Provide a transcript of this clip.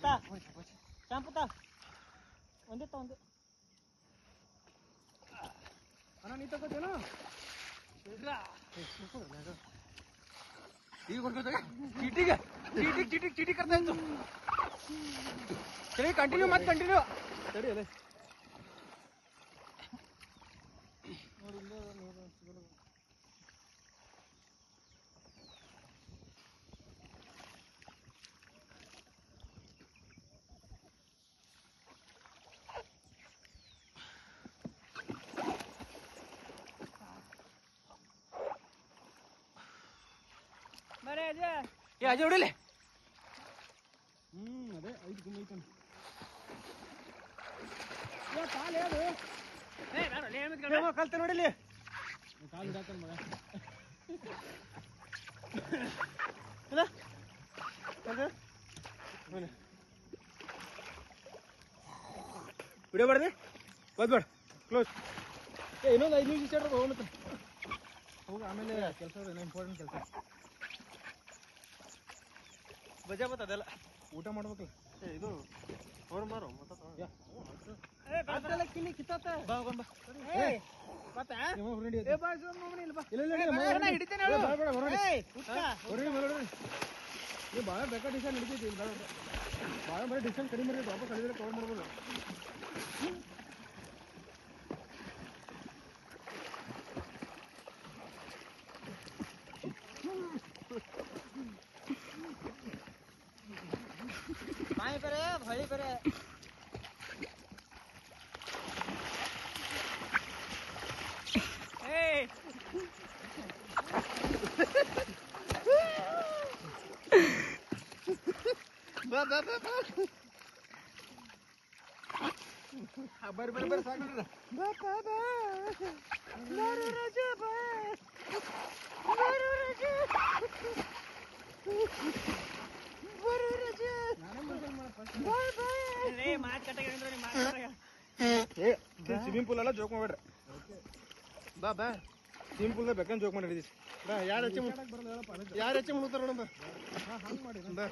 ತಾ ಶಾಂಪು ತಾ ಒಂದೇ ತಾ ಒಂದೇ ಅಣ್ಣ ನೀ ತಗೋತೇನು ಈಗ ಬರ್ಕೋತಾಗ ಚೀಟಿಗೆ ಚೀಟಿಗೆ ಚೀಟಿಗೆ ಚೀಟಿ ಕರ್ತಾ ಇತ್ತು ಸರಿ ಕಂಟಿನ್ಯೂ ಮತ್ತೆ ಕಂಟಿನ್ಯೂ ಸರಿ ಅಲ್ಲೇ ಬರೇ ಅಜಯ್ ಏ ಅಜಯ್ ಹೊಡಿಲಿ ಅದೇ 5 ಗುಮ್ಮ ಐತನ ಏ ಕಾಲ್ ಹೇಳು ಏ ನಾನು ಲೇ ಮಿತ್ಕಡೆ ಕಲ್ತ ನೋಡಿಲಿ ಕಾಲ್ ಹಿಡಾಕನ್ ಮಗ ಇಲ್ಲ ಕಲ್ತ ಬನ್ನಿ ವಿಡಿಯೋ ಮಾಡ್ದೆ ಬದ್ಬೇಡ ಕ್ಲೋಸ್ ಏ ಇನ್ನೊಂದು 5 ನಿಮಿಷ ಇಟ್ರೆ ಹೋಗ್ಲತ್ತ ಹೋಗಿ ಆಮೇಲೆ ಕೆಲಸ ಏನೋ ಇಂಪಾರ್ಟೆಂಟ್ ಕೆಲಸ ಬಜಾ ಬತ್ತ ಅದೆಲ್ಲ ಊಟ ಮಾಡ್ಬೇಕಲ್ಲ ಏ ಇದು ಅವ್ರು ಮಾರು ಮತ್ತೆ ಕಿಲ್ಲಿ ಕಿತ್ತಾತ ಬಾ ಬಾ ಏ ಮತ್ತೆ ನೀವು ಹೊರಡಿ ಏ ಬಾ ಇಲ್ಲ ಬಾ ಇಲ್ಲ ಹಿಡಿತೇನೆ ಹೇಳು ಬಾ ಬೇಡ ಹೊರಡಿ ಹೊರಡಿ ಹೊರಡಿ ಏ ಭಾಳ ಬೇಕಾ ಡಿಸೈನ್ ಹಿಡಿತೈತಿ ಇಲ್ಲ ಭಾಳ ಬರೀ ಡಿಸೈನ್ ಕಡಿಮೆ ಮಾಡಿ ವಾಪಸ್ ಕಡಿದ್ರೆ ಕವರ್ ಮಾಡ್ಬೋದು माय करे भली करे ए बा बा बा बा बर बर बर साग बा बा बा मारो राजा बा मारो राजा ಸ್ವಿಮ್ಮಿಂಗ್ ಪೂಲ್ ಎಲ್ಲ ಜೋಕ್ ಮಾಡ್ಬೇಡ್ರಿ ಬಾ ಬಾ ಸ್ವಿಮ್ಮಿಂಗ್ ಪೂಲ್ ಬೇಕಂತ ಜೋಕ್ ಮಾಡಿ ಬಾ ಯಾರು ಹೆಚ್ಚು ಮುಳ್ತಾರ ನೋಡ ಬಾ